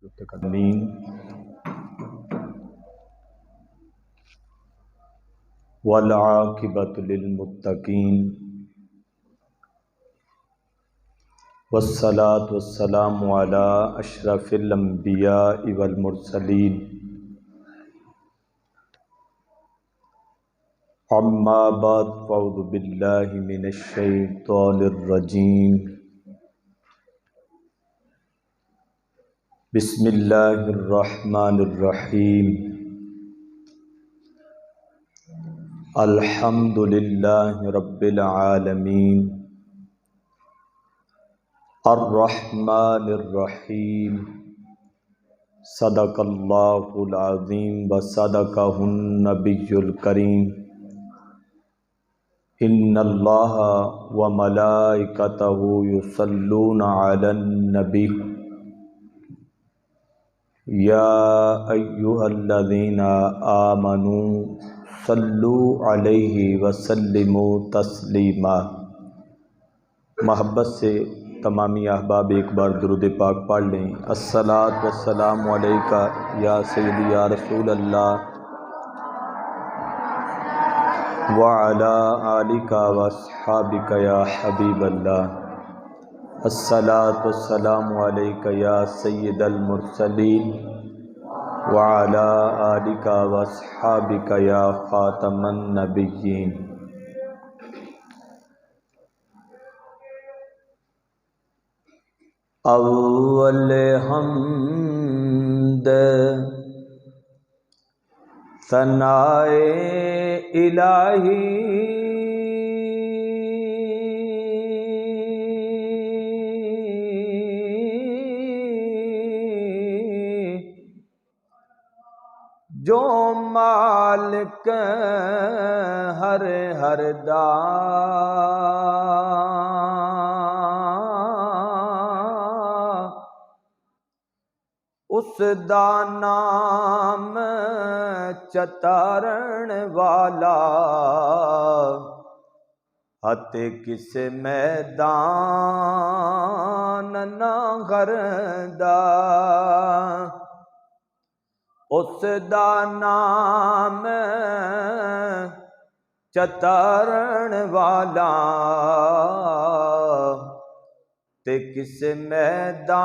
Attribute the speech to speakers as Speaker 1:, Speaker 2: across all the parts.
Speaker 1: متقدمین والعاقبۃ للمتقین والصلاة والسلام علی اشرف الانبیاء والمرسلین اما بعد فاعوذ باللہ من الشیطان الرجیم بسم اللہ الرحمن الرحیم الحمد للہ رب العالمین الرحمن الرحیم صدق اللہ العظیم وصدقہ النبی الکریم ان اللہ وملائکتہ یصلون علی النبی یا ایہا الذین آمنوا صلوا علیہ وسلموا تسلیما۔ محبت سے تمامی احباب ایک بار درود پاک پڑھ لیں۔ الصلاۃ والسلام علیکہ یا سیدی یا رسول اللہ وعلی آلکہ واصحابکہ یا حبیب اللہ۔ الصلاۃ والسلام علیکہ یا سید المرسلین وعلی آلکہ واصحابکہ یا خاتم النبیین۔ اول حمد ثنائے الہی جو مالک ہر اس دا نام چتارن والا ہتے کس میدان نہ غردا اس دا نام چتارن والا تے کس میدان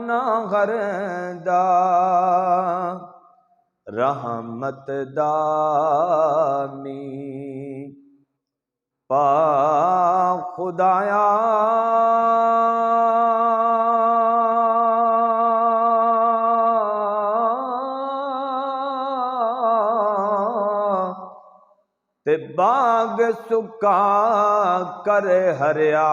Speaker 1: نہ غردا رحمت دامی پا خدایا تے باغ سکا کر ہریا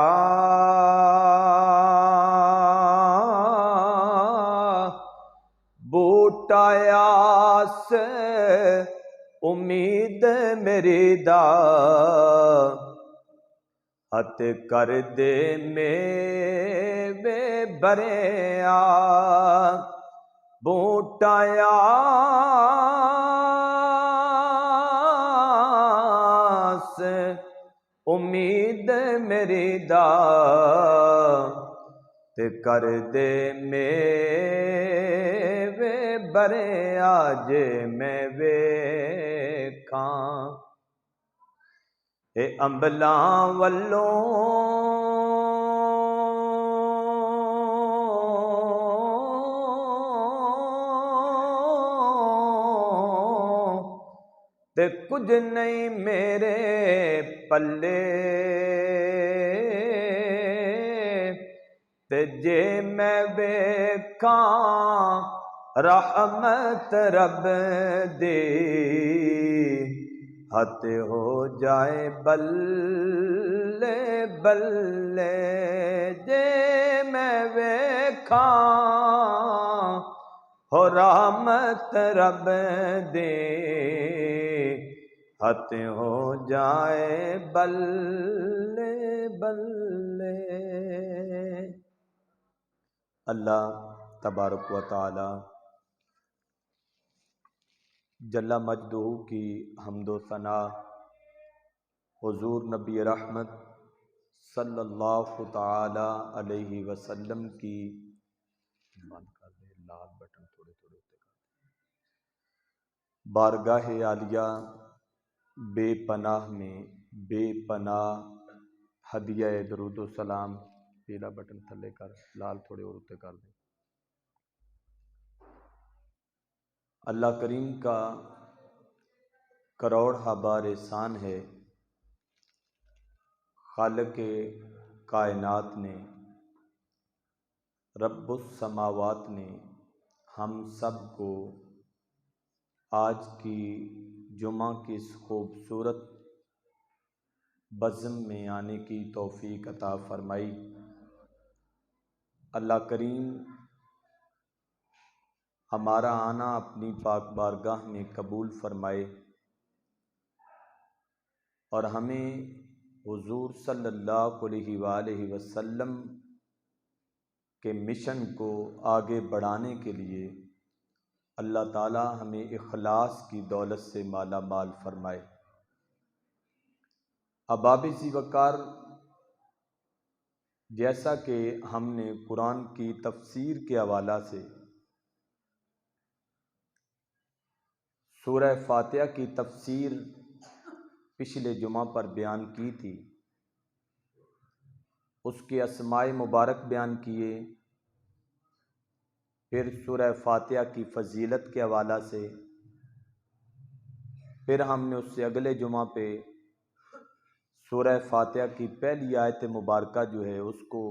Speaker 1: بوٹا یاس امید میری دا ہت کر دے میوے بریا بوٹا یاس امید میری دا تے کر دے میوے بریا جے میں ویکھاں اے امبلاں والوں تے کچھ نہیں میرے پلے تے جے میں ویکھاں رحمت رب دی ہت ہو جائے بلے بلے جے میں ویکھاں ہو رحمت رب دی ہت ہو جائے بلے بلے۔ اللہ تبارک و تعالی جل مجدہ کی حمد و ثنا حضور نبی رحمت صلی اللہ تعالی علیہ وسلم کی لال بٹن تھوڑے تھوڑے ہوتے کر دیں۔ بارگاہ عالیہ بے پناہ میں بے پناہ ہدیہ درود و سلام، پیلا بٹن تھلے کر لال تھوڑے اور ہوتے کر دیں۔ اللہ کریم کا کروڑ بار احسان ہے، خالق کائنات نے، رب السماوات نے ہم سب کو آج کی جمعہ کی اس خوبصورت بزم میں آنے کی توفیق عطا فرمائی۔ اللہ کریم ہمارا آنا اپنی پاک بارگاہ میں قبول فرمائے اور ہمیں حضور صلی اللہ علیہ وآلہ وسلم کے مشن کو آگے بڑھانے کے لیے اللہ تعالی ہمیں اخلاص کی دولت سے مالا مال فرمائے۔ احباب ذی وقار، جیسا کہ ہم نے قرآن کی تفسیر کے حوالہ سے سورہ فاتحہ کی تفسیر پچھلے جمعہ پر بیان کی تھی، اس کے اسماء مبارک بیان کیے، پھر سورہ فاتحہ کی فضیلت کے حوالہ سے، پھر ہم نے اس سے اگلے جمعہ پہ سورہ فاتحہ کی پہلی آیت مبارکہ جو ہے اس کو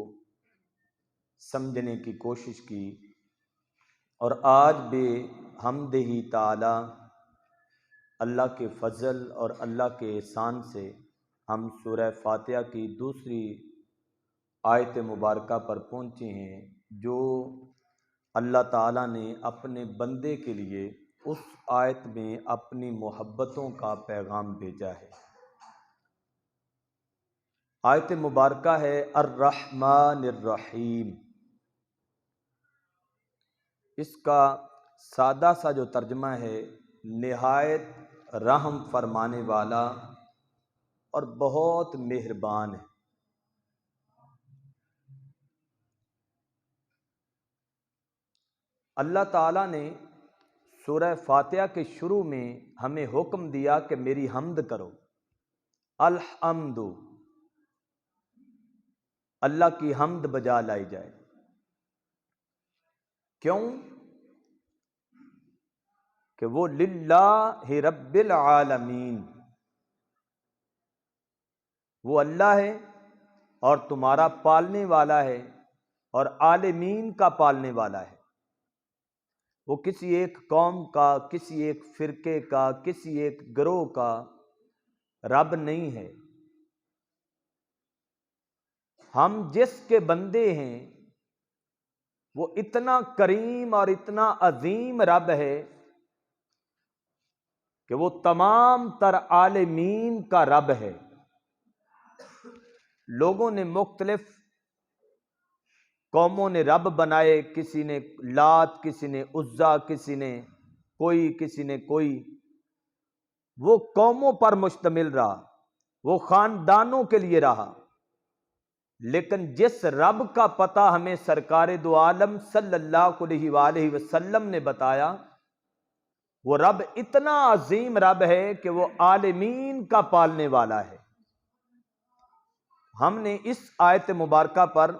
Speaker 1: سمجھنے کی کوشش کی، اور آج بے حمدہ تعالی اللہ کے فضل اور اللہ کے احسان سے ہم سورہ فاتحہ کی دوسری آیت مبارکہ پر پہنچے ہیں، جو اللہ تعالیٰ نے اپنے بندے کے لیے اس آیت میں اپنی محبتوں کا پیغام بھیجا ہے۔ آیت مبارکہ ہے الرحمن الرحیم۔ اس کا سادہ سا جو ترجمہ ہے، نہایت رحم فرمانے والا اور بہت مہربان ہے۔ اللہ تعالیٰ نے سورہ فاتحہ کے شروع میں ہمیں حکم دیا کہ میری حمد کرو، الحمد، اللہ کی حمد بجا لائی جائے۔ کیوں؟ کہ وہ للہ رب العالمین، وہ اللہ ہے اور تمہارا پالنے والا ہے اور عالمین کا پالنے والا ہے۔ وہ کسی ایک قوم کا، کسی ایک فرقے کا، کسی ایک گروہ کا رب نہیں ہے۔ ہم جس کے بندے ہیں وہ اتنا کریم اور اتنا عظیم رب ہے کہ وہ تمام تر عالمین کا رب ہے۔ لوگوں نے مختلف قوموں نے رب بنائے، کسی نے لات، کسی نے عزا، کسی نے کوئی، وہ قوموں پر مشتمل رہا، وہ خاندانوں کے لیے رہا، لیکن جس رب کا پتہ ہمیں سرکار دو عالم صلی اللہ علیہ وآلہ وسلم نے بتایا، وہ رب اتنا عظیم رب ہے کہ وہ عالمین کا پالنے والا ہے۔ ہم نے اس آیت مبارکہ پر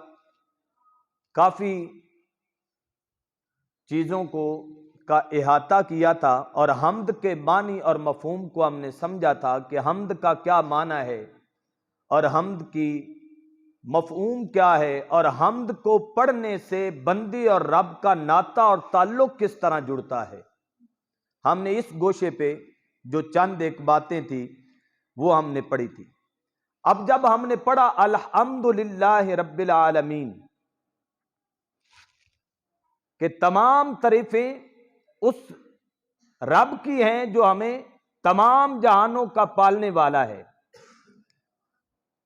Speaker 1: کافی چیزوں کا احاطہ کیا تھا، اور حمد کے معنی اور مفہوم کو ہم نے سمجھا تھا کہ حمد کا کیا معنی ہے اور حمد کی مفہوم کیا ہے، اور حمد کو پڑھنے سے بندے اور رب کا ناطہ اور تعلق کس طرح جڑتا ہے۔ ہم نے اس گوشے پہ جو چند ایک باتیں تھی وہ ہم نے پڑھی تھی۔ اب جب ہم نے پڑھا الحمدللہ رب العالمین، کہ تمام تعریفیں اس رب کی ہیں جو ہمیں تمام جہانوں کا پالنے والا ہے،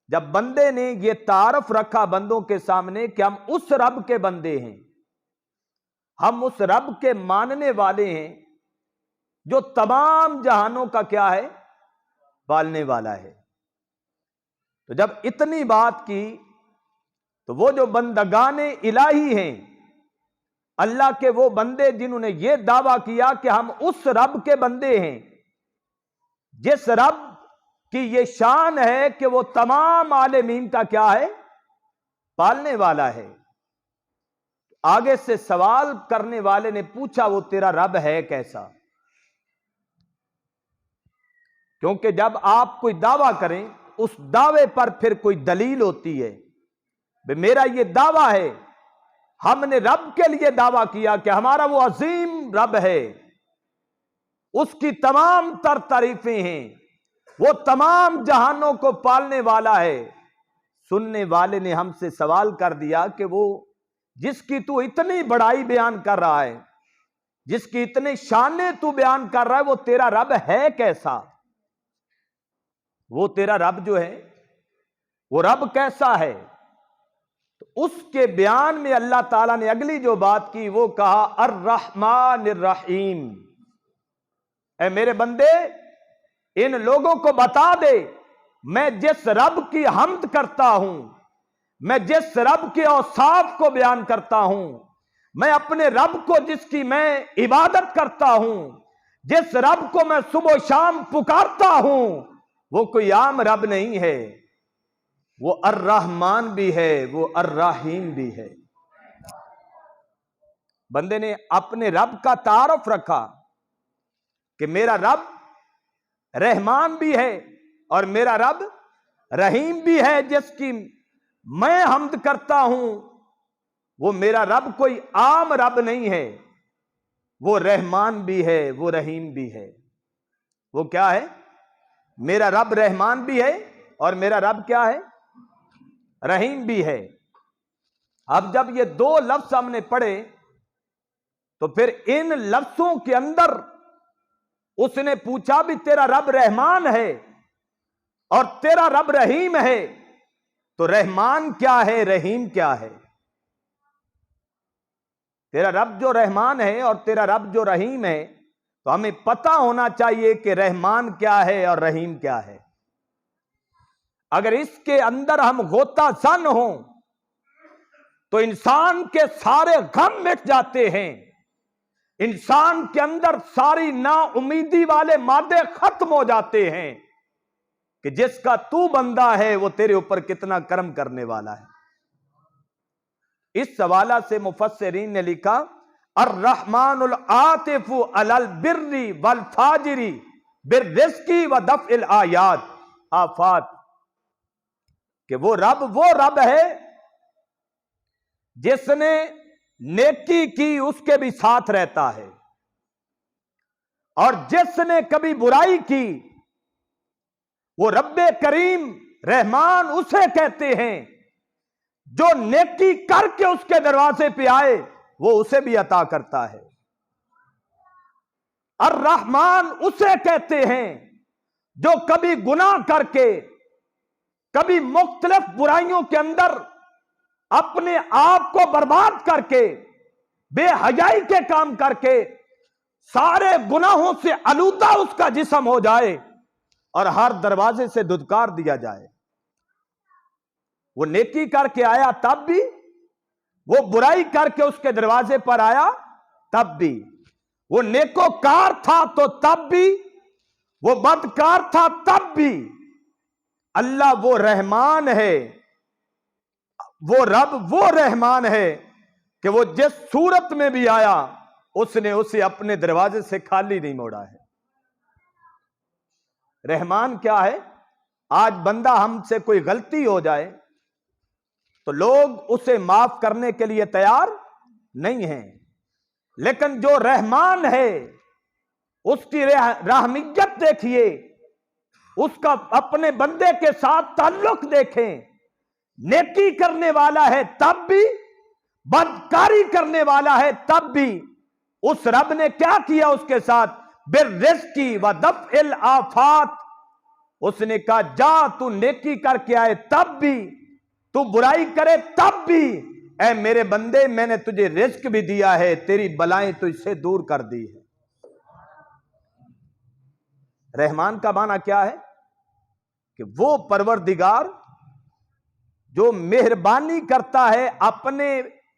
Speaker 1: جب بندے نے یہ تعارف رکھا بندوں کے سامنے کہ ہم اس رب کے بندے ہیں، ہم اس رب کے ماننے والے ہیں جو تمام جہانوں کا کیا ہے؟ پالنے والا ہے، تو جب اتنی بات کی تو وہ جو بندگان الہی ہیں اللہ کے وہ بندے جنہوں نے یہ دعویٰ کیا کہ ہم اس رب کے بندے ہیں جس رب کی یہ شان ہے کہ وہ تمام عالمین کا کیا ہے؟ پالنے والا ہے۔ آگے سے سوال کرنے والے نے پوچھا وہ تیرا رب ہے کیسا؟ کیونکہ جب آپ کوئی دعویٰ کریں اس دعوے پر پھر کوئی دلیل ہوتی ہے۔ میرا یہ دعویٰ ہے، ہم نے رب کے لیے دعویٰ کیا کہ ہمارا وہ عظیم رب ہے، اس کی تمام تر تعریفیں ہیں، وہ تمام جہانوں کو پالنے والا ہے۔ سننے والے نے ہم سے سوال کر دیا کہ وہ جس کی تو اتنی بڑائی بیان کر رہا ہے، جس کی اتنے شانیں تو بیان کر رہا ہے، وہ تیرا رب ہے کیسا؟ وہ تیرا رب جو ہے وہ رب کیسا ہے؟ تو اس کے بیان میں اللہ تعالیٰ نے اگلی جو بات کی وہ کہا الرحمن الرحیم۔ اے میرے بندے ان لوگوں کو بتا دے میں جس رب کی حمد کرتا ہوں، میں جس رب کے اوصاف کو بیان کرتا ہوں، میں اپنے رب کو جس کی میں عبادت کرتا ہوں، جس رب کو میں صبح و شام پکارتا ہوں، وہ کوئی عام رب نہیں ہے، وہ الرحمن بھی ہے، وہ الرحیم بھی ہے۔ بندے نے اپنے رب کا تعارف رکھا کہ میرا رب رحمان بھی ہے اور میرا رب رحیم بھی ہے، جس کی میں حمد کرتا ہوں وہ میرا رب کوئی عام رب نہیں ہے، وہ رحمان بھی ہے، وہ رحیم بھی ہے۔ وہ کیا ہے؟ میرا رب رحمان بھی ہے اور میرا رب کیا ہے؟ رحیم بھی ہے۔ اب جب یہ دو لفظ ہم نے پڑھے تو پھر ان لفظوں کے اندر اس نے پوچھا بھی تیرا رب رحمان ہے اور تیرا رب رحیم ہے، تو رحمان کیا ہے، رحیم کیا ہے؟ تیرا رب جو رحمان ہے اور تیرا رب جو رحیم ہے، تو ہمیں پتہ ہونا چاہیے کہ رحمان کیا ہے اور رحیم کیا ہے۔ اگر اس کے اندر ہم غوطہ زن ہوں تو انسان کے سارے غم مٹ جاتے ہیں، انسان کے اندر ساری نا امیدی والے مادے ختم ہو جاتے ہیں کہ جس کا تو بندہ ہے وہ تیرے اوپر کتنا کرم کرنے والا ہے۔ اس حوالہ سے مفسرین نے لکھا الرحمن العاطف علی البر والفاجر بالرزق ودفع آفات، کہ وہ رب ہے جس نے نیکی کی اس کے بھی ساتھ رہتا ہے، اور جس نے کبھی برائی کی وہ رب کریم رحمان اسے کہتے ہیں جو نیکی کر کے اس کے دروازے پہ آئے وہ اسے بھی عطا کرتا ہے۔ الرحمن اسے کہتے ہیں جو کبھی گناہ کر کے، کبھی مختلف برائیوں کے اندر اپنے آپ کو برباد کر کے، بے حیائی کے کام کر کے، سارے گناہوں سے آلودہ اس کا جسم ہو جائے اور ہر دروازے سے دھتکار دیا جائے۔ وہ نیکی کر کے آیا تب بھی، وہ برائی کر کے اس کے دروازے پر آیا تب بھی، وہ نیکوکار تھا تو تب بھی، وہ بدکار تھا تب بھی، اللہ وہ رحمان ہے، وہ رب وہ رحمان ہے کہ وہ جس صورت میں بھی آیا اس نے اسے اپنے دروازے سے خالی نہیں موڑا ہے۔ رحمان کیا ہے؟ آج بندہ ہم سے کوئی غلطی ہو جائے تو لوگ اسے معاف کرنے کے لیے تیار نہیں ہیں، لیکن جو رحمان ہے اس کی رحمیت دیکھیے، اس کا اپنے بندے کے ساتھ تعلق دیکھیں، نیکی کرنے والا ہے تب بھی، بدکاری کرنے والا ہے تب بھی، اس رب نے کیا کیا اس کے ساتھ؟ بالرزق ودفع الآفات، اس نے کہا جا تو نیکی کر کے آئے تب بھی، تو برائی کرے تب بھی، اے میرے بندے میں نے تجھے رزق بھی دیا ہے، تیری بلائیں تو اس سے دور کر دی ہے۔ رحمان کا معنی کیا ہے؟ کہ وہ پروردگار جو مہربانی کرتا ہے اپنے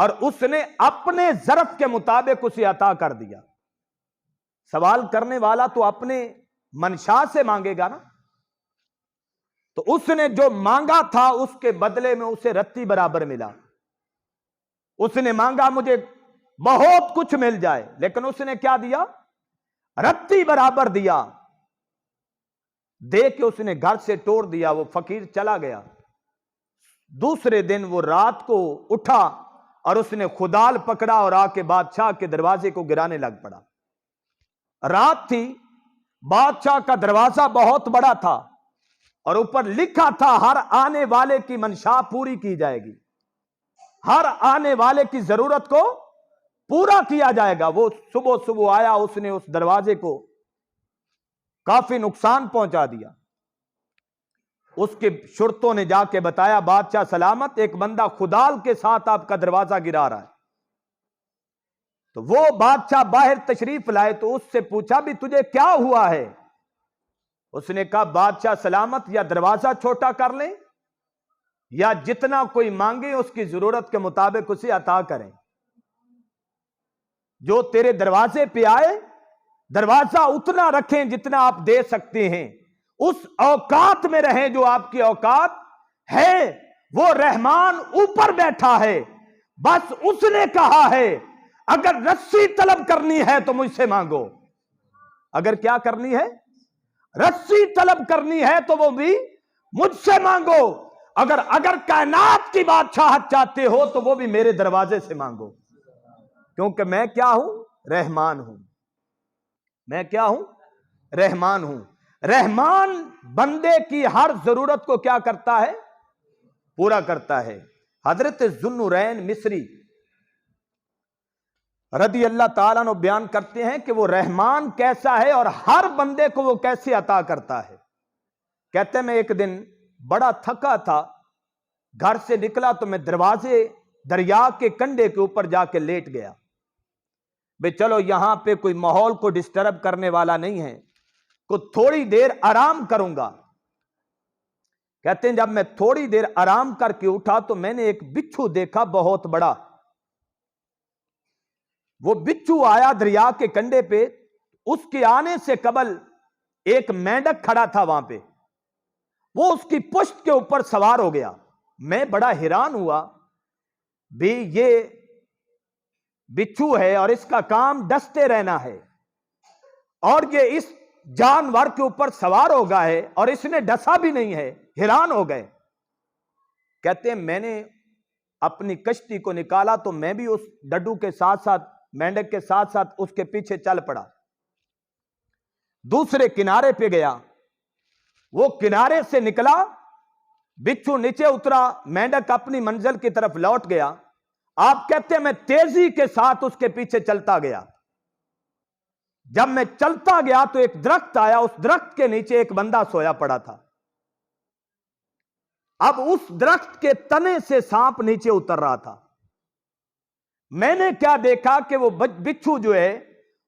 Speaker 1: اور اس نے اپنے ظرف کے مطابق اسے عطا کر دیا. سوال کرنے والا تو اپنے منشا سے مانگے گا نا. تو اس نے جو مانگا تھا اس کے بدلے میں اسے رتی برابر ملا. اس نے مانگا مجھے بہت کچھ مل جائے، لیکن اس نے کیا دیا؟ رتی برابر دیا. دے کے اس نے گھر سے توڑ دیا. وہ فقیر چلا گیا. دوسرے دن وہ رات کو اٹھا اور اس نے خدال پکڑا اور آ کے بادشاہ کے دروازے کو گرانے لگ پڑا. رات تھی، بادشاہ کا دروازہ بہت بڑا تھا اور اوپر لکھا تھا ہر آنے والے کی منشا پوری کی جائے گی، ہر آنے والے کی ضرورت کو پورا کیا جائے گا. وہ صبح صبح آیا، اس نے اس دروازے کو کافی نقصان پہنچا دیا. اس کے شرطوں نے جا کے بتایا بادشاہ سلامت، ایک بندہ خدال کے ساتھ آپ کا دروازہ گرا رہا ہے. تو وہ بادشاہ باہر تشریف لائے تو اس سے پوچھا بھی تجھے کیا ہوا ہے؟ اس نے کہا بادشاہ سلامت، یا دروازہ چھوٹا کر لیں یا جتنا کوئی مانگے اس کی ضرورت کے مطابق اسے عطا کریں. جو تیرے دروازے پہ آئے دروازہ اتنا رکھیں جتنا آپ دے سکتے ہیں، اس اوقات میں رہیں جو آپ کی اوقات ہے. وہ رحمان اوپر بیٹھا ہے، بس اس نے کہا ہے اگر رسی طلب کرنی ہے تو مجھ سے مانگو. اگر کیا کرنی ہے؟ رسی طلب کرنی ہے تو وہ بھی مجھ سے مانگو. اگر کائنات کی بادشاہت چاہتے ہو تو وہ بھی میرے دروازے سے مانگو، کیونکہ میں کیا ہوں؟ رحمان ہوں. میں کیا ہوں؟ رحمان ہوں. رحمان بندے کی ہر ضرورت کو کیا کرتا ہے؟ پورا کرتا ہے. حضرت ذوالنورین مصری رضی اللہ تعالیٰ عنہ بیان کرتے ہیں کہ وہ رحمان کیسا ہے اور ہر بندے کو وہ کیسے عطا کرتا ہے. کہتے ہیں میں ایک دن بڑا تھکا تھا، گھر سے نکلا تو میں دریا کے کنڈے کے اوپر جا کے لیٹ گیا. بھئی چلو یہاں پہ کوئی ماحول کو ڈسٹرب کرنے والا نہیں ہے، تھوڑی دیر آرام کروں گا. کہتے ہیں جب میں تھوڑی دیر آرام کر کے اٹھا تو میں نے ایک بچھو دیکھا بہت بڑا. وہ بچھو آیا دریا کے کنڈے پہ. اس کے آنے سے قبل ایک مینڈک کھڑا تھا وہاں پہ، وہ اس کی پشت کے اوپر سوار ہو گیا. میں بڑا حیران ہوا، بھی یہ بچھو ہے اور اس کا کام ڈستے رہنا ہے اور یہ اس جانور کے اوپر سوار ہو گیا ہے اور اس نے ڈسا بھی نہیں ہے. حیران ہو گئے. کہتے ہیں میں نے اپنی کشتی کو نکالا تو میں بھی اس ڈڈو کے ساتھ ساتھ، مینڈک کے ساتھ ساتھ اس کے پیچھے چل پڑا. دوسرے کنارے پہ گیا، وہ کنارے سے نکلا، بچھو نیچے اترا، مینڈک اپنی منزل کی طرف لوٹ گیا. آپ کہتے ہیں میں تیزی کے ساتھ اس کے پیچھے چلتا گیا. جب میں چلتا گیا تو ایک درخت آیا، اس درخت کے نیچے ایک بندہ سویا پڑا تھا. اب اس درخت کے تنے سے سانپ نیچے اتر رہا تھا. میں نے کیا دیکھا کہ وہ بچھو جو ہے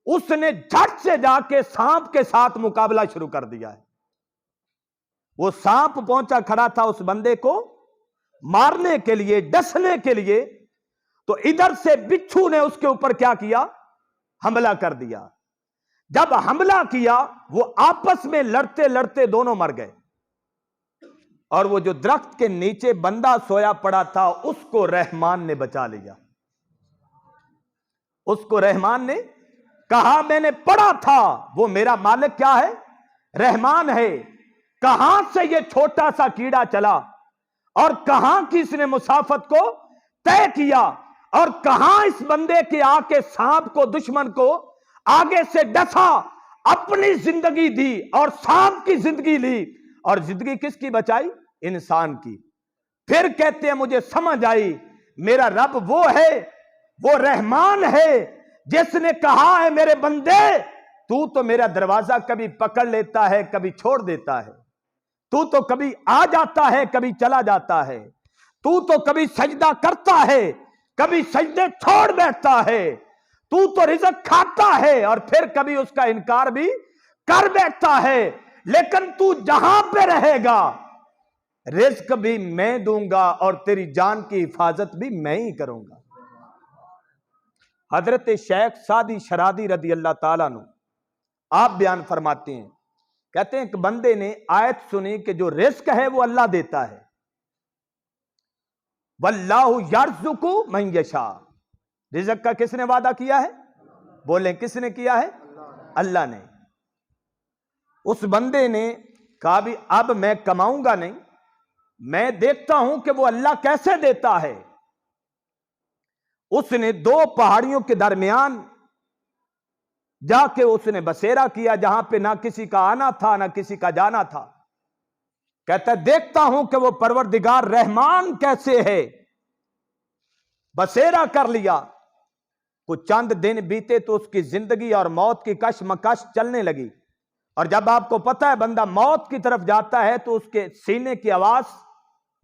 Speaker 1: اس نے جھٹ سے جا کے سانپ کے ساتھ مقابلہ شروع کر دیا ہے. وہ سانپ پہنچا کھڑا تھا اس بندے کو مارنے کے لیے، ڈسنے کے لیے، تو ادھر سے بچھو نے اس کے اوپر کیا کیا؟ حملہ کر دیا. جب حملہ کیا وہ آپس میں لڑتے لڑتے دونوں مر گئے اور وہ جو درخت کے نیچے بندہ سویا پڑا تھا اس کو رحمان نے بچا لیا. اس کو رحمان نے کہا میں نے پڑھا تھا وہ میرا مالک کیا ہے؟ رحمان ہے. کہاں سے یہ چھوٹا سا کیڑا چلا اور کہاں کی اس نے مسافت کو طے کیا اور کہاں اس بندے کے آ کے سانپ کو، دشمن کو آگے سے ڈسا، اپنی زندگی دی اور سانپ کی زندگی لی. اور زندگی کس کی بچائی؟ انسان کی. پھر کہتے ہیں مجھے سمجھ آئی میرا رب وہ ہے، وہ رحمان ہے جس نے کہا ہے میرے بندے تو میرا دروازہ کبھی پکڑ لیتا ہے کبھی چھوڑ دیتا ہے، تو کبھی آ جاتا ہے کبھی چلا جاتا ہے، تو کبھی سجدہ کرتا ہے کبھی سجدے چھوڑ بیٹھتا ہے، تو رزق کھاتا ہے اور پھر کبھی اس کا انکار بھی کر بیٹھتا ہے، لیکن تو جہاں پہ رہے گا رزق بھی میں دوں گا اور تیری جان کی حفاظت بھی میں ہی کروں گا. حضرت شیخ سعدی شرادی رضی اللہ تعالیٰ عنہ آپ بیان فرماتے ہیں، کہتے ہیں ایک بندے نے آیت سنی کہ جو رزق ہے وہ اللہ دیتا ہے، واللہ یرزق من یشاء، رزق کا کس نے وعدہ کیا ہے؟ بولیں کس نے کیا ہے؟ اللہ نے۔ اس بندے نے کہا بھی اب میں کماؤں گا نہیں، میں دیکھتا ہوں کہ وہ اللہ کیسے دیتا ہے۔ اس نے دو پہاڑیوں کے درمیان جا کے اس نے بسیرا کیا جہاں پہ نہ کسی کا آنا تھا نہ کسی کا جانا تھا۔ کہتا ہے دیکھتا ہوں کہ وہ پروردگار رحمان کیسے ہے۔ بسیرا کر لیا، کچھ چند دن بیتے تو اس کی زندگی اور موت کی کشمکش چلنے لگی، اور جب آپ کو پتہ ہے بندہ موت کی طرف جاتا ہے تو اس کے سینے کی آواز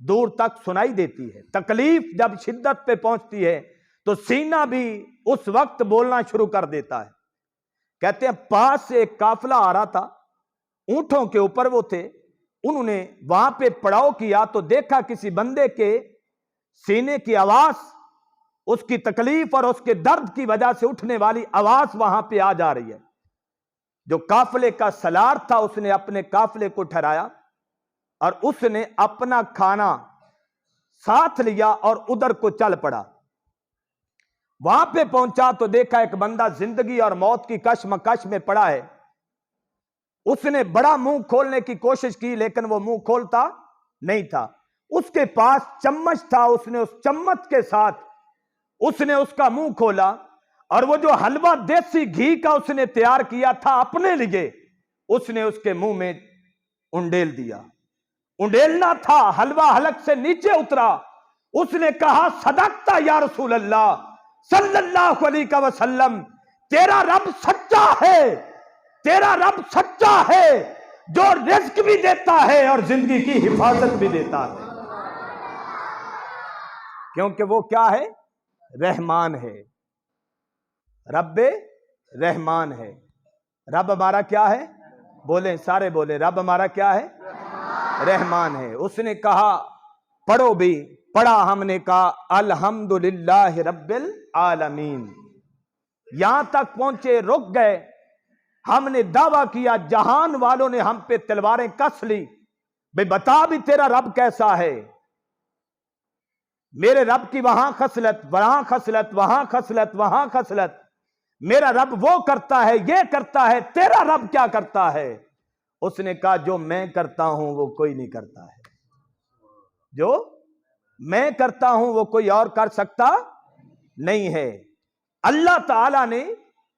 Speaker 1: دور تک سنائی دیتی ہے۔ تکلیف جب شدت پہ پہنچتی ہے تو سینہ بھی اس وقت بولنا شروع کر دیتا ہے۔ کہتے ہیں پاس سے ایک قافلہ آ رہا تھا، اونٹوں کے اوپر وہ تھے، انہوں نے وہاں پہ پڑاؤ کیا تو دیکھا کسی بندے کے سینے کی آواز، اس کی تکلیف اور اس کے درد کی وجہ سے اٹھنے والی آواز وہاں پہ آ جا رہی ہے۔ جو قافلے کا سلار تھا اس نے اپنے قافلے کو ٹھہرایا اور اس نے اپنا کھانا ساتھ لیا اور ادھر کو چل پڑا۔ وہاں پہ پہنچا تو دیکھا ایک بندہ زندگی اور موت کی کشمکش میں پڑا ہے۔ اس نے بڑا منہ کھولنے کی کوشش کی لیکن وہ منہ کھولتا نہیں تھا۔ اس کے پاس چمچ تھا، اس نے اس چمچ کے ساتھ اس نے اس کا منہ کھولا اور وہ جو حلوہ دیسی گھی کا اس نے تیار کیا تھا اپنے لیے، اس نے اس کے منہ میں انڈیل دیا۔ انڈیلنا تھا، حلوہ حلق سے نیچے اترا۔ اس نے کہا صدقتا یا رسول اللہ صلی اللہ علیہ وسلم، تیرا رب سچا ہے، تیرا رب سچا ہے جو رزق بھی دیتا ہے اور زندگی کی حفاظت بھی دیتا ہے، کیونکہ وہ کیا ہے؟ رحمان ہے، رب رحمان ہے۔ رب ہمارا کیا ہے؟ بولیں سارے بولیں، رب ہمارا کیا ہے؟ رحمان ہے۔ اس نے کہا پڑھو بھی، پڑھا، ہم نے کہا الحمدللہ رب العالمین، یہاں تک پہنچے، رک گئے۔ ہم نے دعویٰ کیا، جہان والوں نے ہم پہ تلواریں کس لی، بھئی بتا بھی تیرا رب کیسا ہے؟ میرے رب کی وہاں خصلت، وہاں خصلت، وہاں خصلت، وہاں خصلت، میرا رب وہ کرتا ہے، یہ کرتا ہے، تیرا رب کیا کرتا ہے؟ اس نے کہا جو میں کرتا ہوں وہ کوئی نہیں کرتا ہے، جو میں کرتا ہوں وہ کوئی اور کر سکتا نہیں ہے۔ اللہ تعالیٰ نے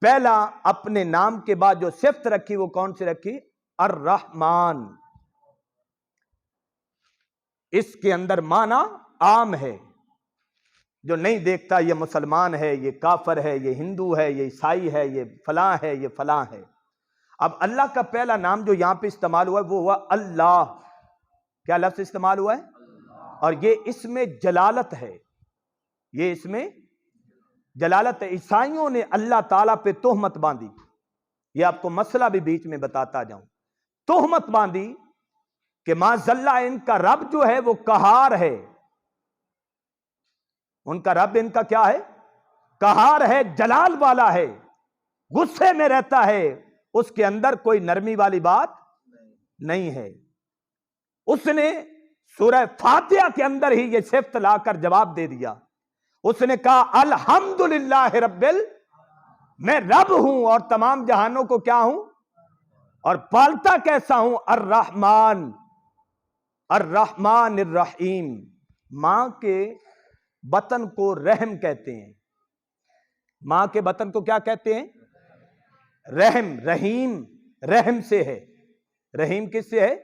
Speaker 1: پہلا اپنے نام کے بعد جو صفت رکھی وہ کون سی رکھی؟ الرحمن۔ اس کے اندر معنی عام ہے، جو نہیں دیکھتا یہ مسلمان ہے، یہ کافر ہے، یہ ہندو ہے، یہ عیسائی ہے، یہ فلاں ہے، یہ فلاں ہے۔ اب اللہ کا پہلا نام جو یہاں پہ استعمال ہوا ہے وہ ہوا اللہ۔ کیا لفظ استعمال ہوا ہے؟ اور یہ اس میں جلالت ہے، یہ اس میں جلالت ہے۔ عیسائیوں نے اللہ تعالیٰ پہ تہمت باندھی، یہ آپ کو مسئلہ بھی بیچ میں بتاتا جاؤں۔ تہمت باندھی کہ معاذاللہ ان کا رب جو ہے وہ قہار ہے، ان کا رب ان کا کیا ہے؟ قہار ہے، جلال والا ہے، غصے میں رہتا ہے، اس کے اندر کوئی نرمی والی بات نہیں ہے۔ اس نے سورہ فاتحہ کے اندر ہی یہ صفت لا کر جواب دے دیا۔ اس نے کہا الحمدللہ رب میں رب ہوں اور تمام جہانوں کو کیا ہوں اور پالتا کیسا ہوں؟ الرحمن، الرحمن الرحیم۔ ماں کے بطن کو رحم کہتے ہیں، ماں کے بطن کو کیا کہتے ہیں؟ رحم۔ رحیم رحم سے ہے، رحیم کس سے ہے؟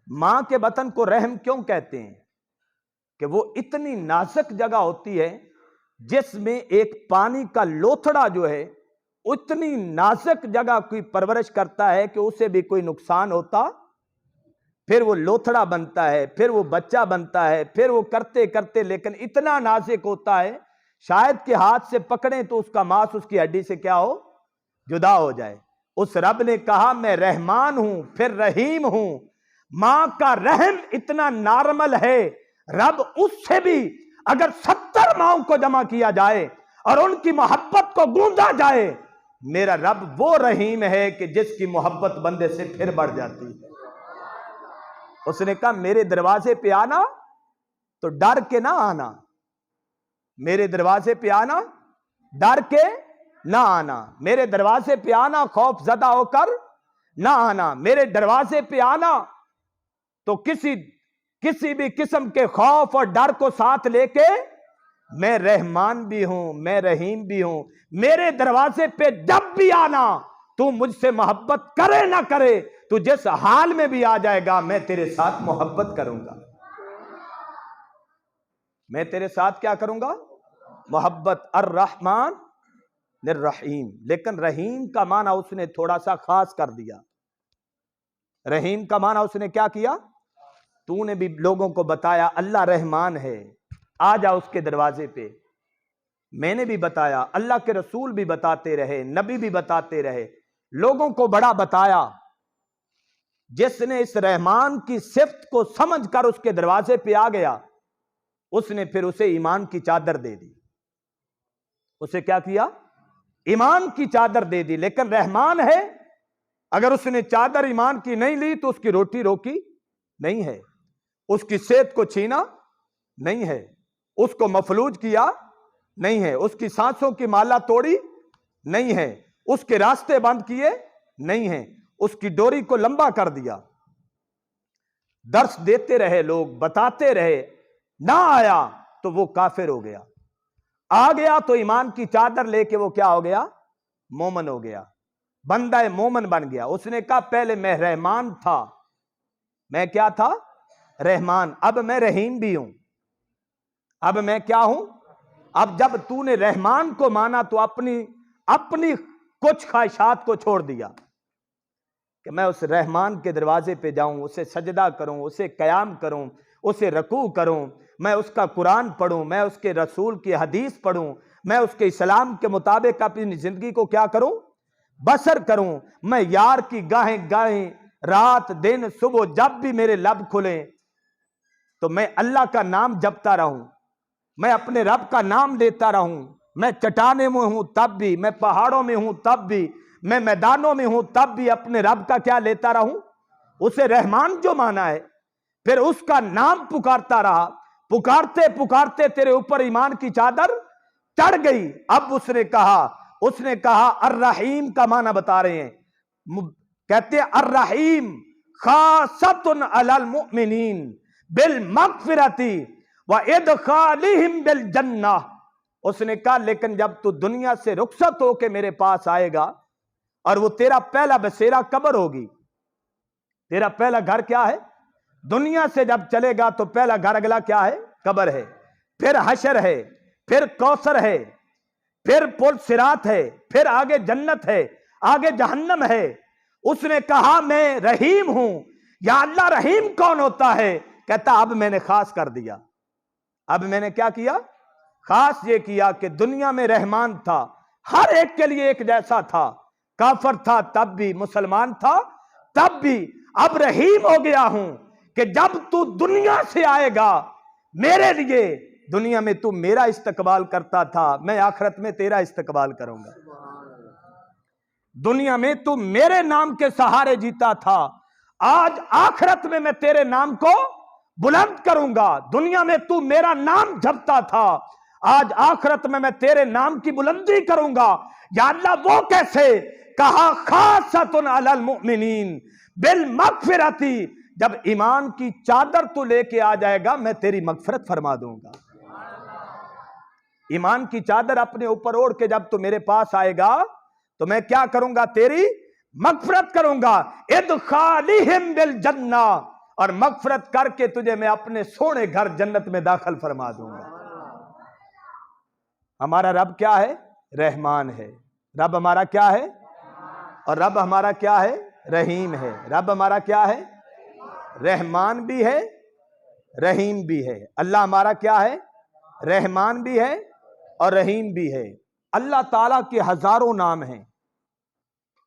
Speaker 1: ماں کے بطن کو رحم کیوں کہتے ہیں؟ کہ وہ اتنی نازک جگہ ہوتی ہے جس میں ایک پانی کا لوتھڑا جو ہے اتنی نازک جگہ کی پرورش کرتا ہے کہ اسے بھی کوئی نقصان ہوتا پھر وہ لوتھڑا بنتا ہے، پھر وہ بچہ بنتا ہے، پھر وہ کرتے کرتے لیکن اتنا نازک ہوتا ہے شاید کہ ہاتھ سے پکڑیں تو اس کا ماس اس کی ہڈی سے کیا ہو؟ جدا ہو جائے۔ اس رب نے کہا میں رحمان ہوں پھر رحیم ہوں۔ ماں کا رحم اتنا نارمل ہے، رب اس سے بھی اگر 70 ماؤں کو جمع کیا جائے اور ان کی محبت کو گوندا جائے، میرا رب وہ رحیم ہے کہ جس کی محبت بندے سے پھر بڑھ جاتی ہے۔ اس نے کہا میرے دروازے پہ آنا تو ڈر کے نہ آنا، میرے دروازے پہ آنا ڈر کے نہ آنا، میرے دروازے پہ آنا خوف زدہ ہو کر نہ آنا، میرے دروازے پہ آنا تو کسی بھی قسم کے خوف اور ڈر کو ساتھ لے کے، میں رحمان بھی ہوں، میں رحیم بھی ہوں، میرے دروازے پہ جب بھی آنا تو مجھ سے محبت کرے نہ کرے، تو جس حال میں بھی آ جائے گا میں تیرے ساتھ محبت کروں گا، میں تیرے ساتھ کیا کروں گا؟ محبت۔ الرحمن الرحیم، لیکن رحیم کا معنی اس نے تھوڑا سا خاص کر دیا۔ رحیم کا معنی اس نے کیا کیا؟ تو نے بھی لوگوں کو بتایا اللہ رحمان ہے، آ جا اس کے دروازے پہ۔ میں نے بھی بتایا، اللہ کے رسول بھی بتاتے رہے، نبی بھی بتاتے رہے، لوگوں کو بڑا بتایا۔ جس نے اس رحمان کی صفت کو سمجھ کر اس کے دروازے پہ آ گیا، اس نے پھر اسے ایمان کی چادر دے دی۔ اسے کیا کیا؟ ایمان کی چادر دے دی۔ لیکن رحمان ہے، اگر اس نے چادر ایمان کی نہیں لی تو اس کی روٹی روکی نہیں ہے، اس کی صحت کو چھینا نہیں ہے، اس کو مفلوج کیا نہیں ہے، اس کی سانسوں کی مالا توڑی نہیں ہے، اس کے راستے بند کیے نہیں ہیں، اس کی ڈوری کو لمبا کر دیا۔ درس دیتے رہے، لوگ بتاتے رہے، نہ آیا تو وہ کافر ہو گیا، آ گیا تو ایمان کی چادر لے کے وہ کیا ہو گیا؟ مومن ہو گیا، بندہ مومن بن گیا۔ اس نے کہا پہلے میں رحمان تھا، میں کیا تھا؟ رحمان، اب میں رحیم بھی ہوں، اب میں کیا ہوں؟ اب جب تو نے رحمان کو مانا تو اپنی کچھ خواہشات کو چھوڑ دیا کہ میں اس رحمان کے دروازے پہ جاؤں، اسے سجدہ کروں، اسے قیام کروں، اسے رکوع کروں، میں اس کا قرآن پڑھوں، میں اس کے رسول کی حدیث پڑھوں، میں اس کے اسلام کے مطابق اپنی زندگی کو کیا کروں؟ بسر کروں۔ میں یار کی گاہیں گاہیں رات دن صبح جب بھی میرے لب کھلیں تو میں اللہ کا نام جپتا رہوں، میں اپنے رب کا نام لیتا رہوں، میں چٹانیں میں ہوں تب بھی، میں پہاڑوں میں ہوں تب بھی، میں میدانوں میں ہوں تب بھی اپنے رب کا کیا لیتا رہوں؟ اسے رحمان جو مانا ہے، پھر اس کا نام پکارتا رہا، پکارتے پکارتے تیرے اوپر ایمان کی چادر چڑھ گئی۔ اب اس نے کہا الرحیم کا معنی بتا رہے ہیں، کہتے ہیں الرحیم خاصۃ علی المؤمنین بالمغفرۃ وادخالہم بالجنہ۔ اس نے کہا لیکن جب تو دنیا سے رخصت ہو کے میرے پاس آئے گا اور وہ تیرا پہلا بسیرا قبر ہوگی، تیرا پہلا گھر کیا ہے؟ دنیا سے جب چلے گا تو پہلا گھر اگلا کیا ہے؟ قبر ہے، پھر حشر ہے، پھر کوثر ہے، پھر پل صراط ہے، پھر آگے جنت ہے، آگے جہنم ہے۔ اس نے کہا میں رحیم ہوں۔ یا اللہ رحیم کون ہوتا ہے؟ کہتا اب میں نے خاص کر دیا، اب میں نے کیا کیا؟ خاص یہ کیا کہ دنیا میں رحمان تھا، ہر ایک کے لیے ایک جیسا تھا، کافر تھا تب بھی، مسلمان تھا تب بھی، اب رحیم ہو گیا ہوں کہ جب تو دنیا سے آئے گا میرے لیے، دنیا میں تو میرا استقبال کرتا تھا، میں آخرت میں تیرا استقبال کروں گا۔ دنیا میں تو میرے نام کے سہارے جیتا تھا، آج آخرت میں میں تیرے نام کو بلند کروں گا۔ دنیا میں تو میرا نام جپتا تھا، آج آخرت میں تیرے نام کی بلندی کروں گا۔ یا اللہ وہ کیسے؟ کہا خاصۃ علی المؤمنین بالمغفرۃ، جب ایمان کی چادر تو لے کے آ جائے گا میں تیری مغفرت فرما دوں گا۔ ایمان کی چادر اپنے اوپر اوڑھ کے جب تو میرے پاس آئے گا تو میں کیا کروں گا؟ تیری مغفرت کروں گا۔ ادخالہم بالجنہ، اور مغفرت کر کے تجھے میں اپنے سونے گھر جنت میں داخل فرما دوں گا۔ ہمارا رب کیا ہے؟ رحمان ہے۔ رب ہمارا کیا ہے؟ اور رب ہمارا کیا ہے؟ رحیم ہے۔ رب ہمارا کیا ہے؟ رحمان بھی ہے، رحیم بھی ہے۔ اللہ ہمارا کیا ہے؟ رحمان بھی ہے اور رحیم بھی ہے۔ اللہ تعالیٰ کے ہزاروں نام ہیں،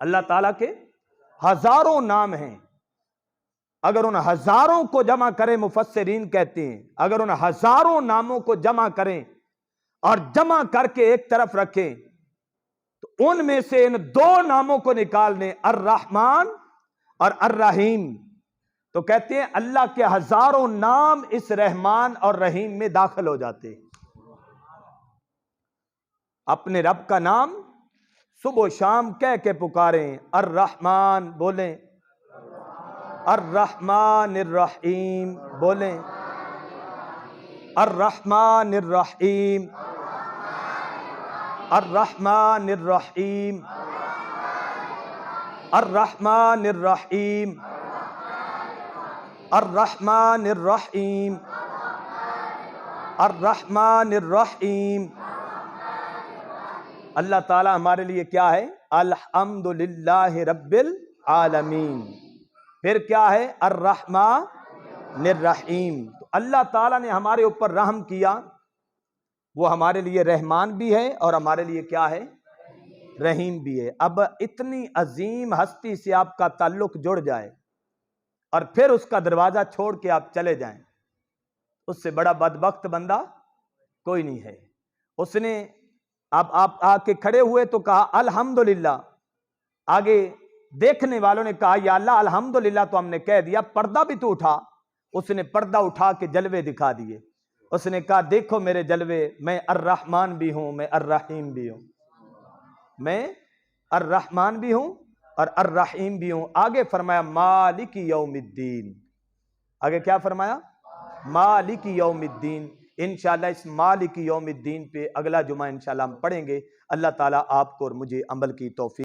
Speaker 1: اللہ تعالیٰ کے ہزاروں نام ہیں۔ اگر ان ہزاروں کو جمع کریں، مفسرین کہتے ہیں اگر ان ہزاروں ناموں کو جمع کریں اور جمع کر کے ایک طرف رکھیں ان میں سے ان دو ناموں کو نکال دیں، الرحمن اور الرحیم، تو کہتے ہیں اللہ کے ہزاروں نام اس رحمان اور رحیم میں داخل ہو جاتے ہیں۔ اپنے رب کا نام صبح و شام کہہ کے پکاریں، الرحمن بولیں، الرحمن الرحیم بولیں، الرحمن الرحیم، الرحمن الرحیم، الرحمن الرحیم، الرحمن الرحیم، الرحمن الرحیم۔ اللہ تعالیٰ ہمارے لیے کیا ہے؟ الحمدللہ رب العالمین۔ پھر کیا ہے؟ الرحمن الرحیم۔ تو اللہ تعالیٰ نے ہمارے اوپر رحم کیا، وہ ہمارے لیے رحمان بھی ہے اور ہمارے لیے کیا ہے؟ رحیم بھی ہے۔ اب اتنی عظیم ہستی سے آپ کا تعلق جڑ جائے اور پھر اس کا دروازہ چھوڑ کے آپ چلے جائیں، اس سے بڑا بدبخت بندہ کوئی نہیں ہے۔ اس نے اب آپ آ کے کھڑے ہوئے تو کہا الحمدللہ، آگے دیکھنے والوں نے کہا یا اللہ الحمدللہ تو ہم نے کہہ دیا، پردہ بھی تو اٹھا۔ اس نے پردہ اٹھا کے جلوے دکھا دیے، اس نے کہا دیکھو میرے جلوے، میں الرحمن بھی ہوں، میں الرحیم بھی ہوں، میں الرحمن بھی ہوں اور الرحیم بھی ہوں۔ آگے فرمایا مالک یوم الدین، آگے کیا فرمایا؟ مالک یوم الدین۔ انشاءاللہ اس مالک یوم الدین پہ اگلا جمعہ انشاءاللہ ہم پڑھیں گے۔ اللہ تعالیٰ آپ کو اور مجھے عمل کی توفیق